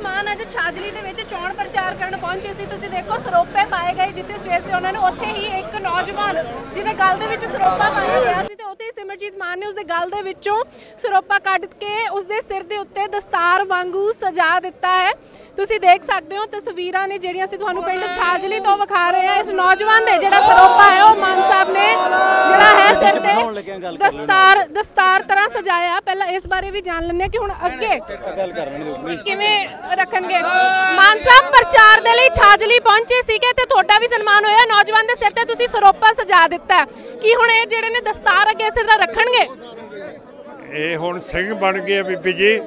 ਮਾਨ ਅੱਜ ਛਾਜਲੀ ਦੇ ਵਿੱਚ ਚੋਣ ਪ੍ਰਚਾਰ ਕਰਨ ਪਹੁੰਚੇ ਸੀ। ਤੁਸੀਂ ਦੇਖੋ ਸਰੋਪੇ ਪਾਏ ਗਏ ਜਿੱਥੇ ਸਟੇਜ ਤੇ ਉਹਨਾਂ ਨੇ, ਉੱਥੇ ਹੀ ਇੱਕ ਨੌਜਵਾਨ ਜਿਹਦੇ ਗਲ ਦੇ ਵਿੱਚ ਸਰੋਪਾ ਪਾਇਆ ਗਿਆ ਸੀ ਤੇ ਉੱਥੇ ਹੀ ਸਿਮਰਜੀਤ ਮਾਨ ਨੇ ਉਸਦੇ ਗਲ ਦੇ ਵਿੱਚੋਂ ਸਰੋਪਾ ਕੱਢ ਕੇ ਉਸਦੇ ਸਿਰ ਦੇ ਉੱਤੇ ਦਸਤਾਰ ਵਾਂਗੂ ਸਜਾ ਦਿੱਤਾ ਹੈ। ਤੁਸੀਂ ਦੇਖ ਸਕਦੇ ਹੋ ਤਸਵੀਰਾਂ ਨੇ ਜਿਹੜੀਆਂ ਅਸੀਂ ਤੁਹਾਨੂੰ ਪਿੰਡ ਛਾਜਲੀ ਤੋਂ ਵਿਖਾ ਰਹੇ ਹਾਂ। ਇਸ ਨੌਜਵਾਨ ਦੇ ਜਿਹੜਾ ਸਰੋਪਾ ਹੈ ਉਹ ਮਾਨ ਸਾਹਿਬ ਨੇ ਜਿਹੜਾ ਹੈ ਸਿਰ ਤੇ ਦਸਤਾਰ ਤਰ੍ਹਾਂ ਸਜਾਇਆ। ਪਹਿਲਾਂ ਇਸ ਬਾਰੇ ਵੀ ਜਾਣ ਲੈਂਦੇ ਹਾਂ ਕਿ ਹੁਣ ਅੱਗੇ ਕਿਵੇਂ ਰੱਖਣਗੇ। ਮਾਨ ਸਾਹਿਬ ਪ੍ਰਚਾਰ ਦੇ ਲਈ ਛਾਜਲੀ ਪਹੁੰਚੇ ਸੀਗੇ ਤੇ ਤੁਹਾਡਾ ਵੀ ਸਨਮਾਨ ਹੋਇਆ। ਨੌਜਵਾਨ ਦੇ ਸਿਰ ਤੇ ਤੁਸੀਂ ਸਰੋਪਾ ਸਜਾ ਦਿੱਤਾ ਕਿ ਹੁਣ ਇਹ ਜਿਹੜੇ ਨੇ ਦਸਤਾਰ ਅੱਗੇ ਇਸੇ ਤਰ੍ਹਾਂ ਰੱਖਣਗੇ। ਇਹ ਹੁਣ ਸਿੰਘ ਬਣ ਗਏ ਬੀਬੀ ਜੀ,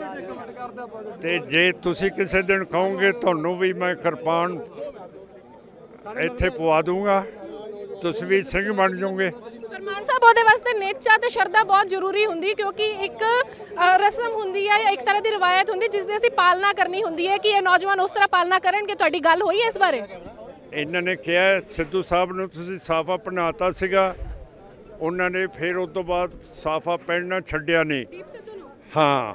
ਤੇ ਜੇ ਤੁਸੀਂ ਕਿਸੇ ਦਿਨ ਕਹੋਗੇ ਤੁਹਾਨੂੰ ਵੀ ਮੈਂ ਕਿਰਪਾਨ ਇੱਥੇ ਪਵਾ ਦੂੰਗਾ, ਤੁਸੀਂ ਵੀ ਸਿੰਘ ਬਣ ਜਾਓਗੇ। ਪਰ ਮਾਨ ਸਾਹਿਬ ਉਹਦੇ ਵਾਸਤੇ ਨੇਚਾ ਤੇ ਸ਼ਰਧਾ ਬਹੁਤ ਜ਼ਰੂਰੀ ਹੁੰਦੀ, ਕਿਉਂਕਿ ਇੱਕ ਰਸਮ ਹੁੰਦੀ ਹੈ, ਇੱਕ ਤਰ੍ਹਾਂ ਦੀ ਰਵਾਇਤ ਹੁੰਦੀ ਜਿਸ ਦੀ ਅਸੀਂ ਪਾਲਣਾ ਕਰਨੀ ਹੁੰਦੀ ਹੈ ਕਿ ਇਹ ਨੌਜਵਾਨ ਉਸ ਤਰ੍ਹਾਂ ਪਾਲਣਾ ਕਰਨਗੇ। ਤੁਹਾਡੀ ਗੱਲ ਹੋਈ ਇਸ ਬਾਰੇ? ਇਹਨਾਂ ਨੇ ਕਿਹਾ ਸਿੱਧੂ ਸਾਹਿਬ ਨੂੰ ਤੁਸੀਂ ਸਾਫਾ ਪਹਿਨਾਤਾ ਸੀਗਾ, ਉਹਨਾਂ ਨੇ ਫਿਰ ਉਸ ਤੋਂ ਬਾਅਦ ਸਾਫਾ ਪਹਿਨਣਾ ਛੱਡਿਆ ਨਹੀਂ। ਹਾਂ,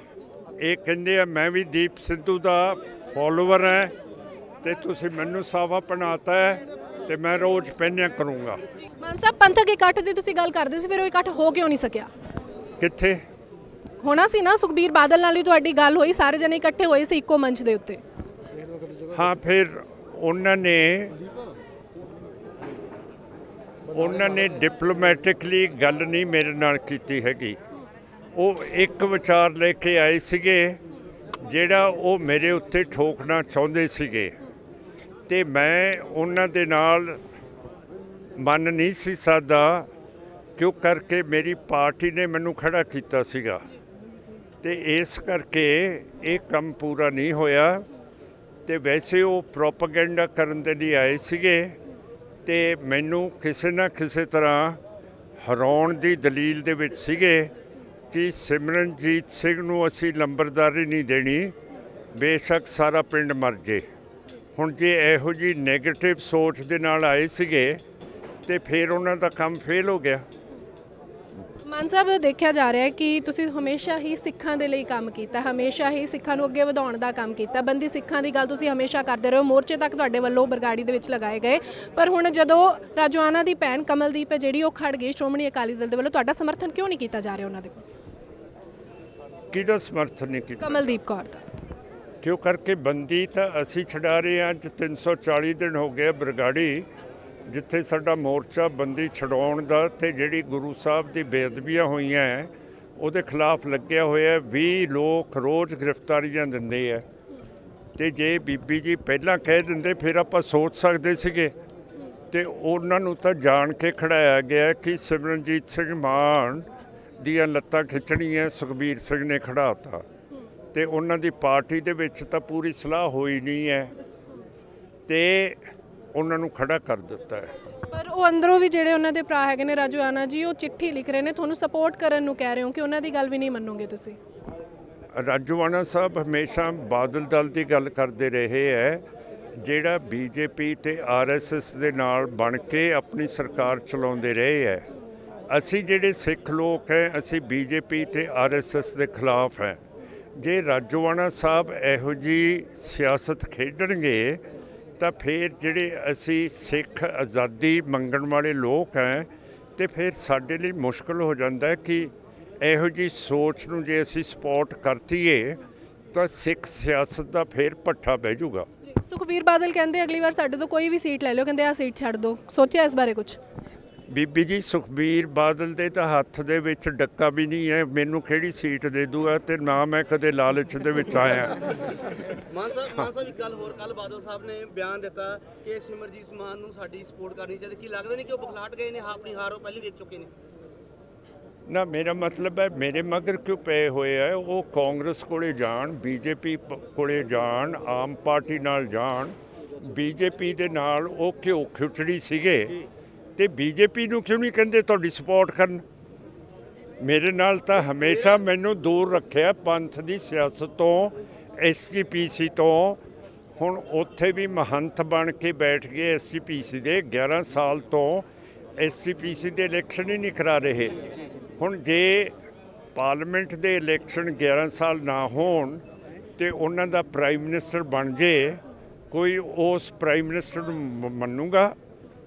ਇਹ ਕਹਿੰਦੇ ਆ ਮੈਂ ਵੀ ਦੀਪ ਸਿੱਧੂ ਦਾ ਫੋਲੋਵਰ ਹੈ ਤੇ ਤੁਸੀਂ ਮੈਨੂੰ ਸਾਫਾ ਪਹਿਨਾਤਾ ਹੈ ਤੇ ਮੈਂ ਰੋਜ਼ ਪਹਿਨਿਆ ਕਰੂੰਗਾ। ਮਾਨ ਸਾਹਿਬ ਪੰਥਕ ਇਕੱਠ ਦੀ ਤੁਸੀਂ ਗੱਲ ਕਰਦੇ ਸੀ, ਫਿਰ ਉਹ ਇਕੱਠ ਹੋ ਕਿਉਂ ਨਹੀਂ ਸਕਿਆ? ਕਿੱਥੇ ਹੋਣਾ ਸੀ ਨਾ, ਸੁਖਬੀਰ ਬਾਦਲ ਨਾਲ ਵੀ ਤੁਹਾਡੀ ਗੱਲ ਹੋਈ, ਸਾਰੇ ਜਣੇ ਇਕੱਠੇ ਹੋਏ ਸੀ ਇੱਕੋ ਮੰਚ ਦੇ ਉੱਤੇ। ਹਾਂ, ਫਿਰ ਉਹਨਾਂ ਨੇ ਡਿਪਲੋਮੈਟਿਕਲੀ ਗੱਲ ਨਹੀਂ ਮੇਰੇ ਨਾਲ ਕੀਤੀ ਹੈਗੀ। ਉਹ ਇੱਕ ਵਿਚਾਰ ਲੈ ਕੇ ਆਏ ਸੀਗੇ ਜਿਹੜਾ ਉਹ ਮੇਰੇ ਉੱਤੇ ਠੋਕਣਾ ਚਾਹੁੰਦੇ ਸੀਗੇ ਤੇ ਮੈਂ ਉਹਨਾਂ ਦੇ ਨਾਲ ਮੰਨ ਨਹੀਂ ਸੀ ਸਕਦਾ, ਕਿਉਂ ਕਰਕੇ ਮੇਰੀ ਪਾਰਟੀ ਨੇ ਮੈਨੂੰ ਖੜਾ ਕੀਤਾ ਸੀਗਾ ਤੇ ਇਸ ਕਰਕੇ ਇਹ ਕੰਮ ਪੂਰਾ ਨਹੀਂ ਹੋਇਆ। ਤੇ ਵੈਸੇ ਉਹ ਪ੍ਰੋਪੇਗੈਂਡਾ ਕਰਨ ਦੇ ਲਈ ਆਏ ਸੀਗੇ ਤੇ ਮੈਨੂੰ ਕਿਸੇ ਨਾ ਕਿਸੇ ਤਰ੍ਹਾਂ ਹਰਾਉਣ ਦੀ ਦਲੀਲ ਦੇ ਵਿੱਚ ਸੀਗੇ ਕਿ ਸਿਮਰਨਜੀਤ ਸਿੰਘ ਨੂੰ ਅਸੀਂ ਲੰਬਰਦਾਰੀ ਨਹੀਂ ਦੇਣੀ, ਬੇਸ਼ੱਕ ਸਾਰਾ ਪਿੰਡ ਮਰ ਜੇ। ਹੁਣ ਜੇ ਇਹੋ ਜਿਹੀ ਨੈਗੇਟਿਵ ਸੋਚ ਦੇ ਨਾਲ ਆਏ ਸੀਗੇ ਤੇ ਫਿਰ ਉਹਨਾਂ ਦਾ ਕੰਮ ਫੇਲ ਹੋ ਗਿਆ। ਮਾਨ ਸਾਹਿਬ ਦੇਖਿਆ ਜਾ ਰਿਹਾ ਹੈ ਕਿ ਤੁਸੀਂ ਹਮੇਸ਼ਾ ਹੀ ਸਿੱਖਾਂ ਦੇ ਲਈ ਕੰਮ ਕੀਤਾ, ਹਮੇਸ਼ਾ ਹੀ ਸਿੱਖਾਂ ਨੂੰ ਅੱਗੇ ਵਧਾਉਣ ਦਾ ਕੰਮ ਕੀਤਾ, ਬੰਦੀ ਸਿੱਖਾਂ ਦੀ ਗੱਲ ਤੁਸੀਂ ਹਮੇਸ਼ਾ ਕਰਦੇ ਰਹੇ ਹੋ, ਮੋਰਚੇ ਤੱਕ ਤੁਹਾਡੇ ਵੱਲੋਂ ਬਰਗਾੜੀ ਦੇ ਵਿੱਚ ਲਗਾਏ ਗਏ। ਪਰ ਹੁਣ ਜਦੋਂ ਰਾਜੋਆਣਾ ਦੀ ਭੈਣ ਕਮਲਦੀਪ ਹੈ ਜਿਹੜੀ ਉਹ ਖੜ ਗਈ ਸ਼੍ਰੋਮਣੀ ਅਕਾਲੀ ਦਲ ਦੇ ਵੱਲੋਂ, ਤੁਹਾਡਾ ਸਮਰਥਨ ਕਿਉਂ ਨਹੀਂ ਕੀਤਾ ਜਾ ਰਿਹਾ ਉਹਨਾਂ ਦੇ ਕੋਲ? ਕਿਹਦਾ ਸਮਰਥਨ ਨਹੀਂ ਕੀਤਾ? ਕਮਲਦੀਪ ਕੌਰ ਦਾ। ਕਿਉਂ ਕਰਕੇ ਬੰਦੀ ਤਾਂ ਅਸੀਂ ਛਡਾ ਰਹੇ ਹਾਂ। ਅੱਜ 340 ਦਿਨ ਹੋ ਗਏ ਬਰਗਾੜੀ ਜਿੱਥੇ ਸਾਡਾ ਮੋਰਚਾ ਬੰਦੀ ਛਡਾਉਣ ਦਾ ਤੇ ਜਿਹੜੀ ਗੁਰੂ ਸਾਹਿਬ ਦੀ ਬੇਅਦਬੀਆਂ ਹੋਈਆਂ ਉਹਦੇ ਖਿਲਾਫ ਲੱਗਿਆ ਹੋਇਆ। 20 ਲੋਕ ਰੋਜ਼ ਗ੍ਰਿਫਤਾਰੀਆਂ ਦਿੰਦੇ ਆ ਤੇ ਜੇ ਬੀਬੀ ਜੀ ਪਹਿਲਾਂ ਕਹਿ ਦਿੰਦੇ ਫਿਰ ਆਪਾਂ ਸੋਚ ਸਕਦੇ ਸੀਗੇ। ਤੇ ਉਹਨਾਂ ਨੂੰ ਤਾਂ ਜਾਣ ਕੇ ਖੜਾਇਆ ਗਿਆ ਕਿ ਸਿਮਰਨਜੀਤ ਸਿੰਘ ਮਾਨ ਦੀਆਂ ਲੱਤਾਂ ਖਿੱਚਣੀਆਂ ਸੁਖਬੀਰ ਸਿੰਘ ਨੇ ਖੜਾਤਾ ਤੇ ਉਹਨਾਂ ਦੀ ਪਾਰਟੀ ਦੇ ਵਿੱਚ ਤਾਂ ਪੂਰੀ ਸਲਾਹ ਹੋਈ ਨਹੀਂ ਹੈ ਤੇ ਉਹਨਾਂ ਨੂੰ ਖੜਾ ਕਰ ਦਿੱਤਾ ਹੈ। ਪਰ ਉਹ ਅੰਦਰੋਂ ਵੀ ਜਿਹੜੇ ਉਹਨਾਂ ਦੇ ਭਰਾ ਹੈਗੇ ਨੇ ਰਾਜੋਆਣਾ ਜੀ, ਉਹ ਚਿੱਠੀ ਲਿਖ ਰਹੇ ਨੇ, ਤੁਹਾਨੂੰ ਸਪੋਰਟ ਕਰਨ ਨੂੰ ਕਹਿ ਰਹੇ ਹੋ ਕਿ ਉਹਨਾਂ ਦੀ ਗੱਲ ਵੀ ਨਹੀਂ ਮੰਨੋਗੇ ਤੁਸੀਂ? ਰਾਜੋਆਣਾ ਸਾਹਿਬ ਹਮੇਸ਼ਾ ਬਾਦਲ ਦਲ ਦੀ ਗੱਲ ਕਰਦੇ ਰਹੇ ਹੈ, ਜਿਹੜਾ ਬੀਜੇਪੀ ਤੇ ਆਰਐਸਐਸ ਦੇ ਨਾਲ ਬਣ ਕੇ ਆਪਣੀ ਸਰਕਾਰ ਚਲਾਉਂਦੇ ਰਹੇ ਹੈ। ਅਸੀਂ ਜਿਹੜੇ ਸਿੱਖ ਲੋਕ ਹੈ ਅਸੀਂ ਬੀਜੇਪੀ ਤੇ ਆਰਐਸਐਸ ਦੇ ਖਿਲਾਫ ਹੈ। ਜੇ ਰਾਜੋਆਣਾ ਸਾਹਿਬ ਇਹੋ ਜਿਹੀ ਸਿਆਸਤ ਖੇਡਣਗੇ ਤਾਂ ਫਿਰ ਜਿਹੜੇ ਅਸੀਂ ਸਿੱਖ ਆਜ਼ਾਦੀ ਮੰਗਣ ਵਾਲੇ ਲੋਕ ਹੈ ਤੇ ਫਿਰ ਸਾਡੇ ਲਈ ਮੁਸ਼ਕਲ ਹੋ ਜਾਂਦਾ ਕਿ ਇਹੋ ਜਿਹੀ ਸੋਚ ਨੂੰ ਜੇ ਅਸੀਂ ਸਪੋਰਟ ਕਰਤੀਏ ਤਾਂ ਸਿੱਖ ਸਿਆਸਤ ਦਾ ਫਿਰ ਪੱਠਾ ਬਹਿ ਜਾਊਗਾ। ਸੁਖਬੀਰ ਬਾਦਲ ਕਹਿੰਦੇ ਅਗਲੀ ਵਾਰ ਸਾਡੇ ਤੋਂ ਕੋਈ ਵੀ ਸੀਟ ਲੈ ਲਿਓ, ਕਹਿੰਦੇ ਆਹ ਸੀਟ ਛੱਡ ਦਿਓ, ਸੋਚਿਆ ਇਸ ਬਾਰੇ ਕੁਝ? ਬੀਬੀ ਜੀ ਸੁਖਬੀਰ ਬਾਦਲ ਦੇ ਤਾਂ ਹੱਥ ਦੇ ਵਿੱਚ ਡੱਕਾ ਵੀ ਨਹੀਂ ਹੈ, ਮੈਨੂੰ ਕਿਹੜੀ ਸੀਟ ਦੇ ਦੂਗਾ ਤੇ ਨਾ ਮੈਂ ਕਦੇ ਲਾਲਚ ਦੇ ਵਿੱਚ ਆਇਆ। ਮਾਨ ਸਾਹਿਬ ਇੱਕ ਗੱਲ ਹੋਰ, ਕੱਲ ਬਾਦਲ ਸਾਹਿਬ ਨੇ ਬਿਆਨ ਦਿੱਤਾ ਕਿ ਸਿਮਰਜੀਤ ਮਾਨ ਨੂੰ ਸਾਡੀ ਸਪੋਰਟ ਕਰਨੀ ਚਾਹੀਦੀ। ਕੀ ਲੱਗਦਾ ਨਹੀਂ ਕਿ ਉਹ ਬਖਲਾਟ ਗਏ ਨੇ, ਆਪਣੀ ਹਾਰ ਉਹ ਪਹਿਲੇ ਦੇਖ ਚੁੱਕੇ ਨੇ? ਨਾ, ਮੇਰਾ ਮਤਲਬ ਹੈ ਮੇਰੇ ਮਗਰ ਕਿਉਂ ਪਏ ਹੋਏ ਹੈ? ਉਹ ਕਾਂਗਰਸ ਕੋਲੇ ਜਾਣ, ਬੀਜੇਪੀ ਕੋਲੇ ਜਾਣ, ਆਮ ਪਾਰਟੀ ਨਾਲ ਜਾਣ। ਬੀਜੇਪੀ ਦੇ ਨਾਲ ਉਹ ਘਿਓ ਖਿਚੜੀ ਸੀਗੇ ਤੇ ਬੀਜੇਪੀ ਨੂੰ ਕਿਉਂ ਨਹੀਂ ਕਹਿੰਦੇ ਤੁਹਾਡੀ ਸਪੋਰਟ ਕਰਨ? ਮੇਰੇ ਨਾਲ ਤਾਂ ਹਮੇਸ਼ਾ ਮੈਨੂੰ ਦੂਰ ਰੱਖਿਆ ਪੰਥ ਦੀ ਸਿਆਸਤ ਤੋਂ, SGPC ਤੋਂ। ਹੁਣ ਉੱਥੇ ਵੀ ਮਹੰਤ ਬਣ ਕੇ ਬੈਠ ਗਏ SGPC ਦੇ। 11 ਸਾਲ ਤੋਂ SGPC ਦੇ ਇਲੈਕਸ਼ਨ ਹੀ ਨਹੀਂ ਕਰਾ ਰਹੇ। ਹੁਣ ਜੇ ਪਾਰਲੀਮੈਂਟ ਦੇ ਇਲੈਕਸ਼ਨ 11 ਸਾਲ ਨਾ ਹੋਣ ਤੇ ਉਹਨਾਂ ਦਾ ਪ੍ਰਾਈਮ ਮਿਨਿਸਟਰ ਬਣ ਜੇ, ਕੋਈ ਉਸ ਪ੍ਰਾਈਮ ਮਿਨਿਸਟਰ ਨੂੰ ਮੰਨੂਗਾ?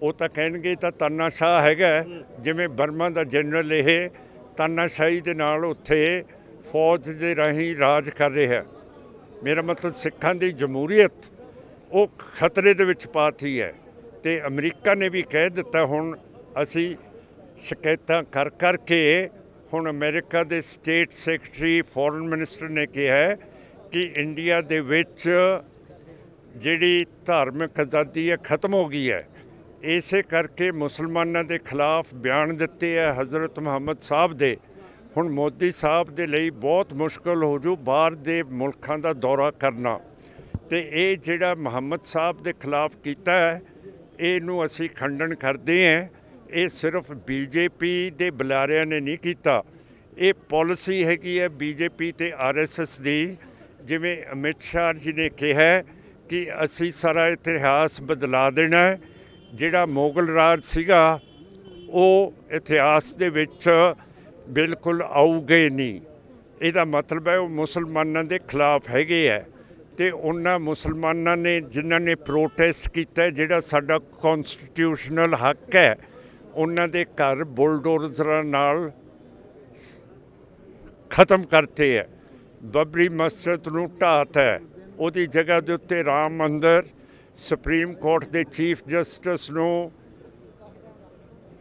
ਉਹ ਤਾਂ ਕਹਿਣਗੇ ਤਾਂ ਤਾਨਾਸ਼ਾਹ ਹੈਗਾ, ਜਿਵੇਂ ਬਰਮਾ ਦਾ ਜਨਰਲ ਇਹ ਤਾਨਾਸ਼ਾਹੀ ਦੇ ਨਾਲ ਉੱਥੇ ਫੌਜ ਦੇ ਰਾਹੀਂ ਰਾਜ ਕਰ ਰਿਹਾ। ਮੇਰਾ ਮਤਲਬ ਸਿੱਖਾਂ ਦੀ ਜਮਹੂਰੀਅਤ ਉਹ ਖਤਰੇ ਦੇ ਵਿੱਚ ਪਾਤੀ ਹੈ। ਤੇ ਅਮਰੀਕਾ ਨੇ ਵੀ ਕਹਿ ਦਿੱਤਾ, ਹੁਣ ਅਸੀਂ ਸ਼ਿਕਾਇਤਾਂ ਕਰ ਕਰਕੇ ਹੁਣ ਅਮਰੀਕਾ ਦੇ ਸਟੇਟ ਸੈਕਟਰੀ ਫੋਰਨ ਮਿਨਿਸਟਰ ਨੇ ਕਿਹਾ ਕਿ ਇੰਡੀਆ ਦੇ ਵਿੱਚ ਜਿਹੜੀ ਧਾਰਮਿਕ ਆਜ਼ਾਦੀ ਹੈ ਖਤਮ ਹੋ ਗਈ ਹੈ। ਇਸੇ ਕਰਕੇ ਮੁਸਲਮਾਨਾਂ ਦੇ ਖਿਲਾਫ ਬਿਆਨ ਦਿੱਤੇ ਹੈ ਹਜ਼ਰਤ ਮੁਹੰਮਦ ਸਾਹਿਬ ਦੇ। ਹੁਣ ਮੋਦੀ ਸਾਹਿਬ ਦੇ ਲਈ ਬਹੁਤ ਮੁਸ਼ਕਲ ਹੋ ਜੂ ਬਾਹਰ ਦੇ ਮੁਲਕਾਂ ਦਾ ਦੌਰਾ ਕਰਨਾ। ਤੇ ਇਹ ਜਿਹੜਾ ਮੁਹੰਮਦ ਸਾਹਿਬ ਦੇ ਖਿਲਾਫ ਕੀਤਾ ਹੈ, ਇਹਨੂੰ ਅਸੀਂ ਖੰਡਨ ਕਰਦੇ ਹਾਂ। ਇਹ ਸਿਰਫ ਬੀਜੇਪੀ ਦੇ ਬੁਲਾਰਿਆਂ ਨੇ ਨਹੀਂ ਕੀਤਾ, ਇਹ ਪਾਲਿਸੀ ਹੈਗੀ ਹੈ ਬੀਜੇਪੀ ਤੇ ਆਰਐਸਐਸ ਦੀ। ਜਿਵੇਂ ਅਮਿਤ ਸ਼ਾਹ ਜੀ ਨੇ ਕਿਹਾ ਕਿ ਅਸੀਂ ਸਾਰਾ ਇਤਿਹਾਸ ਬਦਲਾ ਦੇਣਾ। ਜਿਹੜਾ ਮੁਗਲ ਰਾਜ ਸੀਗਾ ਉਹ ਇਤਿਹਾਸ ਦੇ ਵਿੱਚ ਬਿਲਕੁਲ ਆਊਗੇ ਨਹੀਂ। ਇਹਦਾ ਮਤਲਬ ਹੈ ਉਹ ਮੁਸਲਮਾਨਾਂ ਦੇ ਖਿਲਾਫ ਹੈਗੇ ਹੈ। ਤੇ ਉਹਨਾਂ ਮੁਸਲਮਾਨਾਂ ਨੇ ਜਿਨ੍ਹਾਂ ਨੇ ਪ੍ਰੋਟੈਸਟ ਕੀਤਾ, ਜਿਹੜਾ ਸਾਡਾ ਕੌਨਸਟੀਟਿਊਸ਼ਨਲ ਹੱਕ ਹੈ, ਉਹਨਾਂ ਦੇ ਘਰ ਬੁਲਡੋਜ਼ਰਾਂ ਨਾਲ ਖਤਮ ਕਰਤੇ ਹੈ। ਬਬਰੀ ਮਸਜਿਦ ਨੂੰ ਢਾਹਤਾ ਹੈ, ਉਹਦੀ ਜਗ੍ਹਾ ਦੇ ਉੱਤੇ ਰਾਮ ਮੰਦਰ, ਸੁਪਰੀਮ ਕੋਰਟ ਦੇ ਚੀਫ ਜਸਟਿਸ ਨੂੰ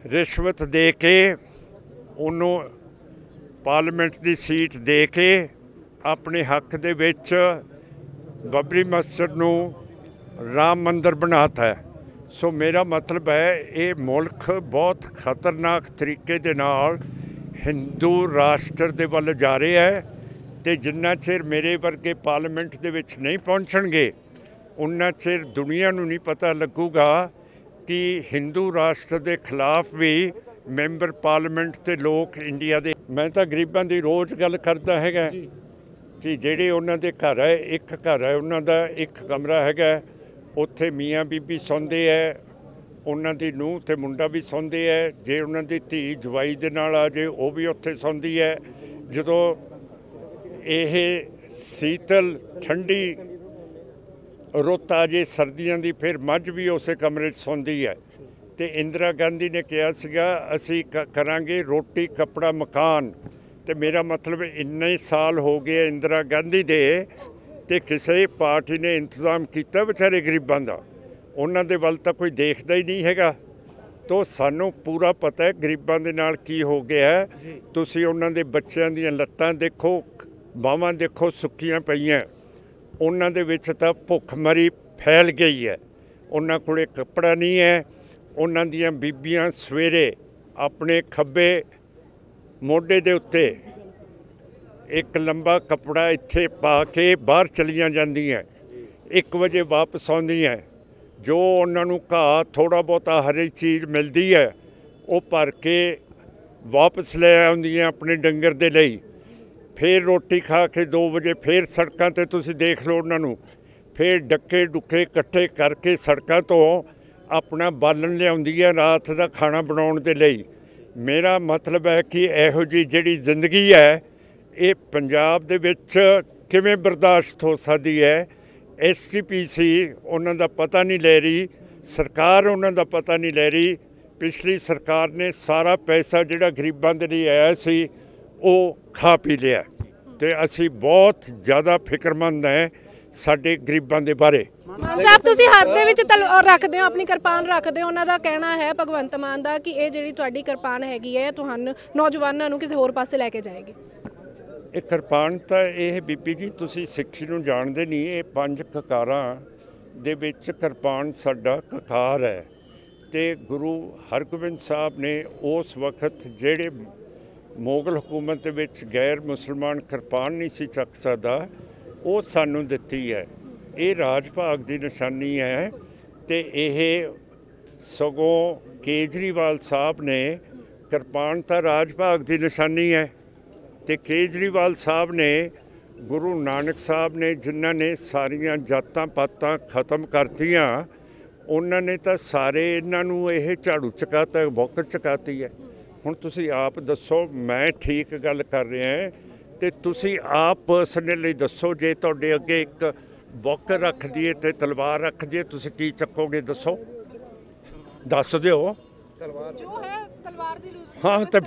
ਰਿਸ਼ਵਤ ਦੇ ਕੇ ਉਹਨੂੰ ਪਾਰਲੀਮੈਂਟ ਦੀ ਸੀਟ ਦੇ ਕੇ ਆਪਣੇ ਹੱਕ ਦੇ ਵਿੱਚ ਬਬਰੀ ਮਸਜਿਦ ਨੂੰ ਰਾਮ ਮੰਦਰ ਬਣਾਤਾ ਹੈ। ਸੋ ਮੇਰਾ ਮਤਲਬ ਹੈ ਇਹ ਮੁਲਕ ਬਹੁਤ ਖਤਰਨਾਕ ਤਰੀਕੇ ਦੇ ਨਾਲ ਹਿੰਦੂ ਰਾਸ਼ਟਰ ਦੇ ਵੱਲ ਜਾ ਰਿਹਾ ਹੈ। ਤੇ ਜਿੰਨਾ ਚਿਰ ਮੇਰੇ ਵਰਗੇ ਪਾਰਲੀਮੈਂਟ ਦੇ ਵਿੱਚ ਨਹੀਂ ਪਹੁੰਚਣਗੇ, ਉਨਾ ਚਿਰ ਦੁਨੀਆ ਨੂੰ ਨਹੀਂ ਪਤਾ ਲੱਗੂਗਾ ਕਿ ਹਿੰਦੂ ਰਾਸ਼ਟਰ ਦੇ ਖਿਲਾਫ ਵੀ ਮੈਂਬਰ ਪਾਰਲੀਮੈਂਟ ਤੇ ਲੋਕ ਇੰਡੀਆ ਦੇ। ਮੈਂ ਤਾਂ ਗਰੀਬਾਂ ਦੀ ਰੋਜ਼ ਗੱਲ ਕਰਦਾ ਹੈਗਾ ਕਿ ਜਿਹੜੇ ਉਹਨਾਂ ਦੇ ਘਰ ਹੈ, ਇੱਕ ਘਰ ਹੈ ਉਹਨਾਂ ਦਾ, ਇੱਕ ਕਮਰਾ ਹੈਗਾ, ਉੱਥੇ ਮੀਆਂ ਬੀਬੀ ਸੌਂਦੇ ਹੈ, ਉਹਨਾਂ ਦੀ ਨੂੰਹ ਤੇ ਮੁੰਡਾ ਵੀ ਸੌਂਦੇ ਹੈ। ਜੇ ਉਹਨਾਂ ਦੀ ਧੀ ਜਵਾਈ ਦੇ ਨਾਲ ਆ ਜੇ ਉਹ ਵੀ ਉੱਥੇ ਸੌਂਦੀ ਹੈ। ਜਦੋਂ ਇਹ ਸੀਤਲ ਠੰਡੀ ਰੁੱਤ ਆ ਜੇ ਸਰਦੀਆਂ ਦੀ, ਫਿਰ ਮੱਝ ਵੀ ਉਸੇ ਕਮਰੇ 'ਚ ਸੌਂਦੀ ਹੈ। ਤੇ ਇੰਦਰਾ ਗਾਂਧੀ ਨੇ ਕਿਹਾ ਸੀਗਾ ਅਸੀਂ ਕਰਾਂਗੇ ਰੋਟੀ ਕੱਪੜਾ ਮਕਾਨ। ਤੇ ਮੇਰਾ ਮਤਲਬ ਇੰਨੇ ਸਾਲ ਹੋ ਗਏ ਇੰਦਰਾ ਗਾਂਧੀ ਦੇ, ਤੇ ਕਿਸੇ ਪਾਰਟੀ ਨੇ ਇੰਤਜ਼ਾਮ ਕੀਤਾ ਵਿਚਾਰੇ ਗਰੀਬਾਂ ਦਾ? ਉਹਨਾਂ ਦੇ ਵੱਲ ਤਾਂ ਕੋਈ ਦੇਖਦਾ ਹੀ ਨਹੀਂ ਹੈਗਾ। ਤੋ ਸਾਨੂੰ ਪੂਰਾ ਪਤਾ ਹੈ ਗਰੀਬਾਂ ਦੇ ਨਾਲ ਕੀ ਹੋ ਗਿਆ। ਤੁਸੀਂ ਉਹਨਾਂ ਦੇ ਬੱਚਿਆਂ ਦੀਆਂ ਲੱਤਾਂ ਦੇਖੋ, ਬਾਹਾਂ ਦੇਖੋ, ਸੁੱਕੀਆਂ ਪਈਆਂ। ਉਹਨਾਂ ਦੇ ਵਿੱਚ ਤਾਂ ਭੁੱਖਮਰੀ ਫੈਲ ਗਈ ਹੈ। ਉਹਨਾਂ ਕੋਲੇ ਕੱਪੜਾ ਨਹੀਂ ਹੈ। ਉਹਨਾਂ ਦੀਆਂ ਬੀਬੀਆਂ ਸਵੇਰੇ ਆਪਣੇ ਖੱਬੇ ਮੋਢੇ ਦੇ ਉੱਤੇ ਇੱਕ ਲੰਬਾ ਕੱਪੜਾ ਇੱਥੇ ਪਾ ਕੇ ਬਾਹਰ ਚਲੀਆਂ ਜਾਂਦੀਆਂ, 1 ਵਜੇ ਵਾਪਸ ਆਉਂਦੀਆਂ। ਜੋ ਉਹਨਾਂ ਨੂੰ ਘਾਹ ਥੋੜ੍ਹਾ ਬਹੁਤਾ ਹਰੀ ਚੀਜ਼ ਮਿਲਦੀ ਹੈ ਉਹ ਭਰ ਕੇ ਵਾਪਸ ਲੈ ਆਉਂਦੀਆਂ ਆਪਣੇ ਡੰਗਰ ਦੇ ਲਈ। ਫਿਰ ਰੋਟੀ ਖਾ ਕੇ 2 ਵਜੇ ਫਿਰ ਸੜਕਾਂ 'ਤੇ ਤੁਸੀਂ ਦੇਖ ਲਓ ਉਹਨਾਂ ਨੂੰ। ਫਿਰ ਡੱਕੇ ਡੁੱਕੇ ਇਕੱਠੇ ਕਰਕੇ ਸੜਕਾਂ ਤੋਂ ਆਪਣਾ ਬਾਲਣ ਲਿਆਉਂਦੀ ਹੈ ਰਾਤ ਦਾ ਖਾਣਾ ਬਣਾਉਣ ਦੇ ਲਈ। ਮੇਰਾ ਮਤਲਬ ਹੈ ਕਿ ਇਹੋ ਜਿਹੀ ਜਿਹੜੀ ਜ਼ਿੰਦਗੀ ਹੈ ਇਹ ਪੰਜਾਬ ਦੇ ਵਿੱਚ ਕਿਵੇਂ ਬਰਦਾਸ਼ਤ ਹੋ ਸਕਦੀ ਹੈ? SGPC ਉਹਨਾਂ ਦਾ ਪਤਾ ਨਹੀਂ ਲੈ ਰਹੀ, ਸਰਕਾਰ ਉਹਨਾਂ ਦਾ ਪਤਾ ਨਹੀਂ ਲੈ ਰਹੀ। ਪਿਛਲੀ ਸਰਕਾਰ ਨੇ ਸਾਰਾ ਪੈਸਾ ਜਿਹੜਾ ਗਰੀਬਾਂ ਦੇ ਲਈ ਆਇਆ ਸੀ ਉਹ ਖਾ ਪੀ ਲਿਆ। ਤੇ ਅਸੀਂ ਬਹੁਤ ਜ਼ਿਆਦਾ ਫਿਕਰਮੰਦ ਹੈ ਸਾਡੇ ਗਰੀਬਾਂ ਦੇ ਬਾਰੇ। ਮਾਨ ਸਾਹਿਬ ਤੁਸੀਂ ਹੱਥ ਦੇ ਵਿੱਚ ਤਲਵਾਰ ਰੱਖਦੇ ਹੋ, ਆਪਣੀ ਕਿਰਪਾਨ ਰੱਖਦੇ ਹੋ। ਉਹਨਾਂ ਦਾ ਕਹਿਣਾ ਹੈ ਭਗਵੰਤ ਮਾਨ ਦਾ ਕਿ ਇਹ ਜਿਹੜੀ ਤੁਹਾਡੀ ਕਿਰਪਾਨ ਹੈਗੀ ਹੈ ਤੁਹਾਨੂੰ ਨੌਜਵਾਨਾਂ ਨੂੰ ਕਿਸੇ ਹੋਰ ਪਾਸੇ ਲੈ ਕੇ ਜਾਏਗੀ। ਇਹ ਕਿਰਪਾਨ ਤਾਂ ਇਹ ਬੀਬੀ ਜੀ ਤੁਸੀਂ ਸਿੱਖੀ ਨੂੰ ਜਾਣਦੇ ਨਹੀਂ। ਇਹ 5 ਕਕਾਰਾਂ ਦੇ ਵਿੱਚ ਕਿਰਪਾਨ ਸਾਡਾ ਕਕਾਰ ਹੈ। ਤੇ ਗੁਰੂ ਹਰਗੋਬਿੰਦ ਸਾਹਿਬ ਨੇ ਉਸ ਵਕਤ ਜਿਹੜੇ ਮੁਗਲ ਹਕੂਮਤ ਦੇ ਵਿੱਚ ਗੈਰ ਮੁਸਲਮਾਨ ਕਿਰਪਾਨ ਨਹੀਂ ਸੀ ਚੱਕ ਸਕਦਾ, ਉਹ ਸਾਨੂੰ ਦਿੱਤੀ ਹੈ। ਇਹ ਰਾਜ ਭਾਗ ਦੀ ਨਿਸ਼ਾਨੀ ਹੈ। ਤੇ ਇਹ ਸਗੋਂ ਕੇਜਰੀਵਾਲ ਸਾਹਿਬ ਨੇ ਕਿਰਪਾਨ ਤਾਂ ਰਾਜ ਭਾਗ ਦੀ ਨਿਸ਼ਾਨੀ ਹੈ। ਤੇ ਕੇਜਰੀਵਾਲ ਸਾਹਿਬ ਨੇ ਗੁਰੂ ਨਾਨਕ ਸਾਹਿਬ ਨੇ ਜਿਨ੍ਹਾਂ ਨੇ ਸਾਰੀਆਂ ਜਾਤਾਂ ਪਾਤਾਂ ਖਤਮ ਕਰਤੀਆਂ, ਉਹਨਾਂ ਨੇ ਤਾਂ ਸਾਰੇ ਇਹਨਾਂ ਨੂੰ ਇਹ ਝਾੜੂ ਚਕਾਤਾ, ਬੌਕਰ ਚਕਾਤੀ ਹੈ। ਹੁਣ ਤੁਸੀਂ ਆਪ ਦੱਸੋ, ਮੈਂ ਠੀਕ ਗੱਲ ਕਰ ਰਿਹਾ ਤੇ ਤੁਸੀਂ ਆਪ ਪਰਸਨਲੀ ਦੱਸੋ, ਜੇ ਤੁਹਾਡੇ ਅੱਗੇ ਇੱਕ ਬੁੱਕ ਰੱਖ ਦਈਏ ਤੇ ਤਲਵਾਰ ਰੱਖ ਦਈਏ, ਤੁਸੀਂ ਕੀ ਚੱਕੋਗੇ? ਦੱਸੋ, ਦੱਸ ਦਿਓ। ਜੋ ਹੈ ਤਲਵਾਰ ਦੀ ਹਾਂ, ਤੇ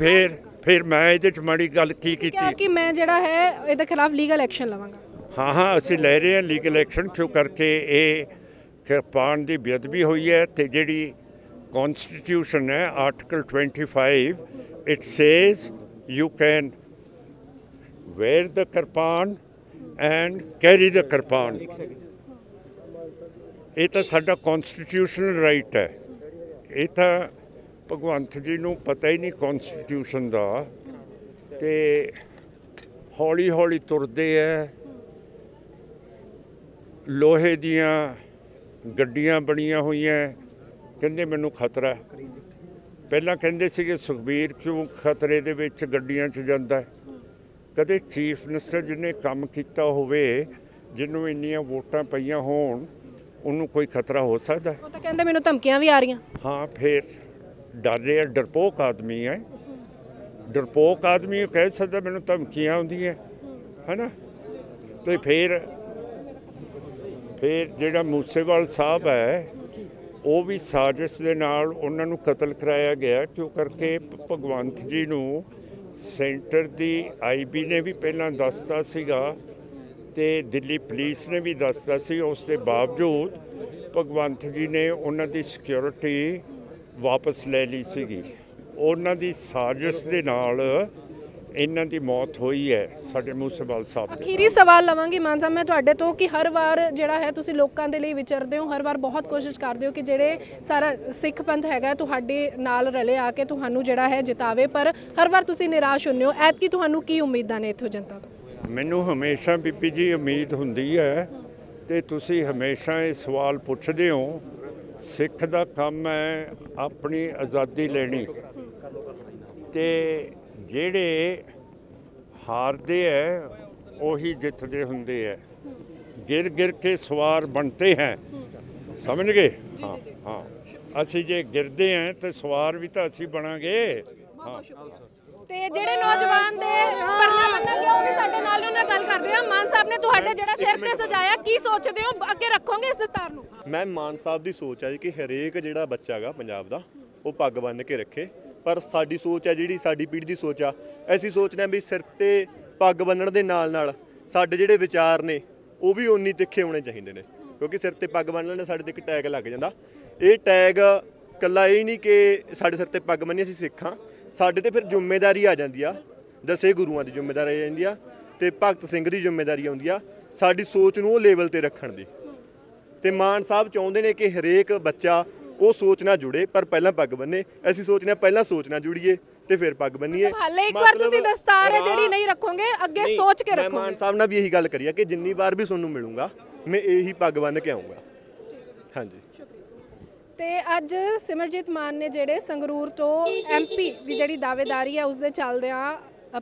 ਫਿਰ ਮੈਂ ਇਹਦੇ 'ਚ ਮਾੜੀ ਗੱਲ ਕੀ ਕੀਤੀ? ਕਿ ਮੈਂ ਜਿਹੜਾ ਹੈ ਇਹਦੇ ਖਿਲਾਫ ਲੀਗਲ ਐਕਸ਼ਨ ਲਵਾਂਗਾ। ਹਾਂ, ਅਸੀਂ ਲੈ ਰਹੇ ਹਾਂ ਲੀਗਲ ਐਕਸ਼ਨ, ਕਿਉਂ ਕਰਕੇ ਇਹ ਕਿਰਪਾਨ ਦੀ ਬੇਅਦਬੀ ਹੋਈ ਹੈ। ਤੇ ਜਿਹੜੀ ਕੌਨਸਟੀਟਿਊਸ਼ਨ ਹੈ, article 25, it says you can wear the kirpan and carry the kirpan। ਇਹ ਤਾਂ ਸਾਡਾ ਕੌਨਸਟੀਟਿਊਸ਼ਨਲ ਰਾਈਟ ਹੈ। ਇਹ ਤਾਂ ਭਗਵੰਤ ਜੀ ਨੂੰ ਪਤਾ ਹੀ ਨਹੀਂ ਕੌਨਸਟੀਟਿਊਸ਼ਨ ਦਾ, ਤੇ ਹੌਲੀ ਹੌਲੀ ਤੁਰਦੇ ਹੈ। ਲੋਹੇ ਦੀਆਂ ਗੱਡੀਆਂ ਬਣੀਆਂ ਹੋਈਆਂ, ਕਹਿੰਦੇ ਮੈਨੂੰ ਖਤਰਾ ਹੈ। ਪਹਿਲਾਂ ਕਹਿੰਦੇ ਸੀਗੇ ਸੁਖਬੀਰ ਕਿਉਂ ਖਤਰੇ ਦੇ ਵਿੱਚ ਗੱਡੀਆਂ 'ਚ ਜਾਂਦਾ ਹੈ। ਕਦੇ ਚੀਫ ਮਿਨਿਸਟਰ ਜਿਹਨੇ ਕੰਮ ਕੀਤਾ ਹੋਵੇ, ਜਿਹਨੂੰ ਇੰਨੀਆਂ ਵੋਟਾਂ ਪਈਆਂ ਹੋਣ, ਉਹਨੂੰ ਕੋਈ ਖਤਰਾ ਹੋ ਸਕਦਾ? ਉਹ ਤਾਂ ਕਹਿੰਦੇ ਮੈਨੂੰ ਧਮਕੀਆਂ ਵੀ ਆ ਰਹੀਆਂ। ਹਾਂ, ਫਿਰ ਡਰ ਰਿਹਾ, ਡਰਪੋਕ ਆਦਮੀ ਹੈ। ਡਰਪੋਕ ਆਦਮੀ ਕਹਿ ਸਕਦਾ ਮੈਨੂੰ ਧਮਕੀਆਂ ਆਉਂਦੀਆਂ, ਹੈ ਨਾ? ਤੇ ਫਿਰ ਜਿਹੜਾ ਮੂਸੇਵਾਲ ਸਾਹਿਬ ਹੈ, ਉਹ ਵੀ ਸਾਜ਼ਿਸ਼ ਦੇ ਨਾਲ ਉਹਨਾਂ ਨੂੰ ਕਤਲ ਕਰਾਇਆ ਗਿਆ, ਕਿਉਂ ਕਰਕੇ ਭਗਵੰਤ ਜੀ ਨੂੰ ਸੈਂਟਰ ਦੀ IB ਨੇ ਵੀ ਪਹਿਲਾਂ ਦੱਸਤਾ ਸੀਗਾ ਤੇ ਦਿੱਲੀ ਪੁਲਿਸ ਨੇ ਵੀ ਦੱਸਤਾ ਸੀ। ਉਸ ਦੇ ਬਾਵਜੂਦ ਭਗਵੰਤ ਜੀ ਨੇ ਉਹਨਾਂ ਦੀ ਸਿਕਿਉਰਿਟੀ ਵਾਪਸ ਲੈ ਲਈ ਸੀਗੀ। ਉਹਨਾਂ ਦੀ ਸਾਜ਼ਿਸ਼ ਦੇ ਨਾਲ ਇਹਨਾਂ ਦੀ ਮੌਤ ਹੋਈ ਹੈ, ਸਾਡੇ ਮੂਸੇਵਾਲ ਸਾਹਿਬ ਦੀ। ਅਖੀਰੀ ਸਵਾਲ ਲਵਾਂਗੀ ਮਾਨ ਸਾਹਿਬ ਮੈਂ ਤੁਹਾਡੇ ਤੋਂ, ਕਿ ਹਰ ਵਾਰ ਜਿਹੜਾ ਹੈ ਤੁਸੀਂ ਲੋਕਾਂ ਦੇ ਲਈ ਵਿਚਰਦੇ ਹੋ, ਹਰ ਵਾਰ ਬਹੁਤ ਕੋਸ਼ਿਸ਼ ਕਰਦੇ ਹੋ ਕਿ ਜਿਹੜੇ ਸਾਰਾ ਸਿੱਖ ਪੰਥ ਹੈਗਾ ਤੁਹਾਡੇ ਨਾਲ ਰਲੇ ਆ ਕੇ ਤੁਹਾਨੂੰ ਜਿਹੜਾ ਹੈ ਜਿਤਾਵੇ, ਪਰ ਹਰ ਵਾਰ ਤੁਸੀਂ ਨਿਰਾਸ਼ ਹੁੰਦੇ ਹੋ। ਐਤਕੀ ਤੁਹਾਨੂੰ ਕੀ ਉਮੀਦਾਂ ਨੇ ਇੱਥੋਂ ਜਨਤਾ ਤੋਂ? ਮੈਨੂੰ ਹਮੇਸ਼ਾ ਬੀਬੀ ਜੀ ਉਮੀਦ ਹੁੰਦੀ ਹੈ, ਤੇ ਤੁਸੀਂ ਹਮੇਸ਼ਾ ਇਹ ਸਵਾਲ ਪੁੱਛਦੇ ਹੋ। ਸਿੱਖ ਦਾ ਕੰਮ ਹੈ ਆਪਣੀ ਆਜ਼ਾਦੀ ਲੈਣੀ, ਤੇ ਜਿਹੜੇ ਹਾਰਦੇ ਹੈ ਉਹੀ ਜਿੱਤਦੇ ਹੁੰਦੇ ਹੈ। ਗਿਰ ਗਿਰ ਕੇ ਸਵਾਰ ਬਣਤੇ ਹੈ, ਸਮਝ ਗਏ? ਹਾਂ, ਅਸੀਂ ਜੇ ਗਿਰਦੇ ਹਾਂ ਤੇ ਸਵਾਰ ਵੀ ਤਾਂ ਅਸੀਂ ਬਣਾਂਗੇ। ਹਾਂ, ਤੇ ਜਿਹੜੇ ਨੌਜਵਾਨ ਦੇ ਪਰਨਾ ਮੰਨਣਗੇ ਉਹ ਵੀ ਸਾਡੇ ਨਾਲ ਉਹਨਾਂ ਨਾਲ ਗੱਲ ਕਰਦੇ ਆ। ਮਾਨ ਸਾਹਿਬ ਨੇ ਤੁਹਾਡੇ ਜਿਹੜਾ ਸਿਰ ਤੇ ਸਜਾਇਆ, ਕੀ ਸੋਚਦੇ ਹੋ ਅੱਗੇ ਰੱਖੋਗੇ ਇਸ ਦਸਤਾਰ ਨੂੰ? ਮੈਂ ਮਾਨ ਸਾਹਿਬ ਦੀ ਸੋਚ ਹੈ ਕਿ ਹਰੇਕ ਜਿਹੜਾ ਬੱਚਾ ਹੈਗਾ ਪੰਜਾਬ ਦਾ, ਉਹ ਪੱਗ ਬੰਨ੍ਹ ਕੇ ਰੱਖੇ। ਪਰ ਸਾਡੀ ਸੋਚ ਹੈ, ਜਿਹੜੀ ਸਾਡੀ ਪੀੜ੍ਹੀ ਦੀ ਸੋਚ ਆ, ਅਸੀਂ ਸੋਚਦੇ ਹਾਂ ਵੀ ਸਿਰ ਤੇ ਪੱਗ ਬੰਨ੍ਹਣ ਦੇ ਨਾਲ ਨਾਲ ਸਾਡੇ ਜਿਹੜੇ ਵਿਚਾਰ ਨੇ ਉਹ ਵੀ ਉਨੀ ਤਿੱਖੇ ਹੋਣੇ ਚਾਹੀਦੇ ਨੇ। ਕਿਉਂਕਿ ਸਿਰ ਤੇ ਪੱਗ ਬੰਨ੍ਹਣ ਨਾਲ ਸਾਡੇ ਤੇ ਇੱਕ ਟੈਗ ਲੱਗ ਜਾਂਦਾ। ਇਹ ਟੈਗ ਇਕੱਲਾ ਇਹ ਨਹੀਂ ਕਿ ਸਾਡੇ ਸਿਰ ਤੇ ਪੱਗ ਬੰਨ੍ਹੀ ਅਸੀਂ ਸਿੱਖ ਹਾਂ, ਸਾਡੇ ਤੇ ਫਿਰ ਜ਼ਿੰਮੇਵਾਰੀ ਆ ਜਾਂਦੀ ਆ, ਦਸੇ ਗੁਰੂਆਂ ਦੀ ਜ਼ਿੰਮੇਵਾਰੀ ਆ ਜਾਂਦੀ ਆ, ਤੇ ਭਗਤ ਸਿੰਘ ਦੀ ਜ਼ਿੰਮੇਵਾਰੀ ਆਉਂਦੀ ਆ ਸਾਡੀ ਸੋਚ ਨੂੰ ਉਹ ਲੈਵਲ ਤੇ ਰੱਖਣ ਦੀ। ਤੇ ਮਾਨ ਸਾਹਿਬ ਚਾਹੁੰਦੇ ਨੇ ਕਿ ਹਰੇਕ ਬੱਚਾ ਉਹ ਸੋਚ ਨਾਲ ਜੁੜੇ, ਪਰ ਪਹਿਲਾਂ ਪੱਗ ਬੰਨੇ। ਅਸੀਂ ਸੋਚਦੇ ਹਾਂ ਪਹਿਲਾਂ ਸੋਚ ਨਾਲ ਜੁੜੀਏ ਤੇ ਫਿਰ ਪੱਗ ਬੰਨੀਏ। ਹਾਲੇ ਇੱਕ ਵਾਰ ਤੁਸੀਂ ਦਸਤਾਰ ਹੈ ਜਿਹੜੀ ਨਹੀਂ ਰੱਖੋਗੇ, ਅੱਗੇ ਸੋਚ ਕੇ ਰੱਖੋਗੇ। ਮੈਂ ਮਾਨ ਸਾਹਿਬ ਨਾਲ ਵੀ ਇਹੀ ਗੱਲ ਕਰੀ ਆ ਕਿ ਜਿੰਨੀ ਵਾਰ ਵੀ ਤੁਹਾਨੂੰ ਮਿਲੂੰਗਾ ਮੈਂ ਇਹੀ ਪੱਗ ਬੰਨ ਕੇ ਆਊਂਗਾ। ਹਾਂਜੀ। ਤੇ ਅੱਜ ਸਿਮਰਜੀਤ ਮਾਨ ਨੇ ਜਿਹੜੇ ਸੰਗਰੂਰ ਤੋਂ MP ਦੀ ਜਿਹੜੀ ਦਾਅਵੇਦਾਰੀ ਹੈ ਉਸ ਦੇ ਚੱਲਦਿਆਂ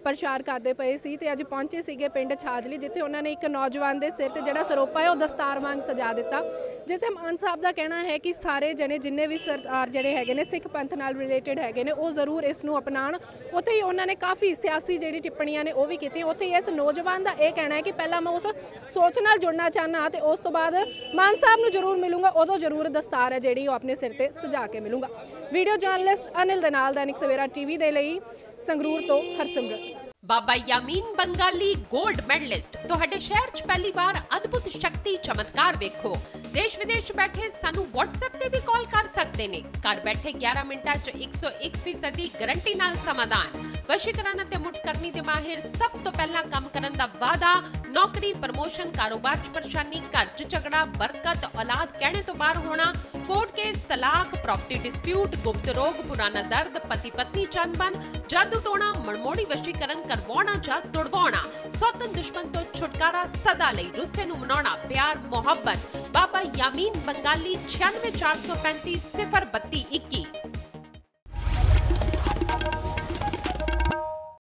ਪ੍ਰਚਾਰ ਕਰਦੇ ਪਏ ਸੀ, ਤੇ ਅੱਜ ਪਹੁੰਚੇ ਸੀਗੇ ਪਿੰਡ ਛਾਜਲੀ, ਜਿੱਥੇ ਉਹਨਾਂ ਨੇ ਇੱਕ ਨੌਜਵਾਨ ਦੇ ਸਿਰ ਤੇ ਜਿਹੜਾ ਸਰੋਪਾ ਹੈ ਉਹ ਦਸਤਾਰ ਵਾਂਗ ਸਜਾ ਦਿੱਤਾ, ਜਿੱਥੇ ਮਾਨ ਸਾਹਿਬ ਦਾ ਕਹਿਣਾ ਹੈ ਕਿ ਸਾਰੇ ਜਣੇ ਜਿੰਨੇ ਵੀ ਸਰਦਾਰ ਜਿਹੜੇ ਹੈਗੇ ਨੇ ਸਿੱਖ ਪੰਥ ਨਾਲ ਰਿਲੇਟਡ ਹੈਗੇ ਨੇ ਉਹ ਜ਼ਰੂਰ ਇਸ ਨੂੰ ਅਪਣਾਉਣ। ਉੱਥੇ ਹੀ ਉਹਨਾਂ ਨੇ ਕਾਫੀ ਸਿਆਸੀ ਜਿਹੜੀ ਟਿੱਪਣੀਆਂ ਨੇ ਉਹ ਵੀ ਕੀਤੀਆਂ। ਉੱਥੇ ਹੀ ਇਸ ਨੌਜਵਾਨ ਦਾ ਇਹ ਕਹਿਣਾ ਹੈ ਕਿ ਪਹਿਲਾਂ ਮੈਂ ਉਸ ਸੋਚ ਨਾਲ ਜੁੜਨਾ ਚਾਹੁੰਦਾ ਤੇ ਉਸ ਤੋਂ ਬਾਅਦ ਮਾਨ ਸਾਹਿਬ ਨੂੰ ਜ਼ਰੂਰ ਮਿਲੂੰਗਾ, ਉਦੋਂ ਜ਼ਰੂਰ ਦਸਤਾਰ ਹੈ ਜਿਹੜੀ ਉਹ ਆਪਣੇ ਸਿਰ ਤੇ ਸਜਾ ਕੇ ਮਿਲੂੰਗਾ। ਵੀਡੀਓ ਜਰਨਲਿਸਟ ਅਨਿਲ ਦੇ ਨਾਲ ਦੈਨਿਕ ਸਵੇਰਾ TV ਦੇ ਲਈ ਸੰਗਰੂਰ ਤੋਂ ਹਰਸਿਮਰਤ। ਬਾਬਾ ਯਾਮੀਨ ਬੰਗਾਲੀ ਗੋਲਡ ਮੈਡਲਿਸਟ ਤੁਹਾਡੇ ਸ਼ਹਿਰ 'ਚ ਪਹਿਲੀ ਵਾਰ ਅਦਭੁਤ ਸ਼ਕਤੀ ਚਮਤਕਾਰ ਵੇਖੋ। ਦੇਸ਼ ਵਿਦੇਸ਼ ਬੈਠੇ ਸਾਨੂੰ WhatsApp ਤੇ ਵੀ ਕਾਲ ਕਰ ਸਕਦੇ ਨੇ। ਘਰ ਬੈਠੇ 11 ਮਿੰਟਾਂ 'ਚ 101% ਦੀ ਗਾਰੰਟੀ ਨਾਲ ਸਮਾਧਾਨ। ਵਸ਼ੀਕਰਨ ਅਤੇ ਮੁਠਕਰਨੀ ਦੇ ਮਾਹਿਰ ਸਭ ਤੋਂ ਪਹਿਲਾਂ ਕੰਮ ਕਰਨ ਦਾ ਵਾਅਦਾ। ਨੌਕਰੀ, ਪ੍ਰਮੋਸ਼ਨ, ਕਾਰੋਬਾਰ 'ਚ ਪਰੇਸ਼ਾਨੀ, ਘਰ 'ਚ ਝਗੜਾ, ਬਰਕਤ, ਔਲਾਦ ਕਹਿਣੇ ਤੋਂ ਬਾਹਰ ਹੋਣਾ, ਕੋਰਟ ਕੇਸ, ਤਲਾਕ, ਪ੍ਰਾਪਰਟੀ ਡਿਸਪਿਊਟ, ਗੁਪਤ ਰੋਗ, ਪੁਰਾਣਾ ਦਰਦ, ਪਤੀ ਪਤਨੀ ਚੰਬਨ, ਜਾਦੂ ਟੋਣਾ, ਮਨਮੋੜੀ ਵਸ਼ੀਕਰਨ ਕਰਵਾਉਣਾ ਜਾਂ ਤੁੜਵਾਉਣਾ, ਸੌਤਨ ਦੁਸ਼ਮਣ ਤੋਂ ਛੁਟਕਾਰਾ, ਸਦਾ ਲਈ ਰੁੱਸੇ ਨੂੰ ਮਨਾਉਣਾ, ਪਿਆਰ ਮੁਹੱਬਤ। ਬਾਬਾ ਯਾਮੀਨ ਬੰਗਾਲੀ 96 435 032 21।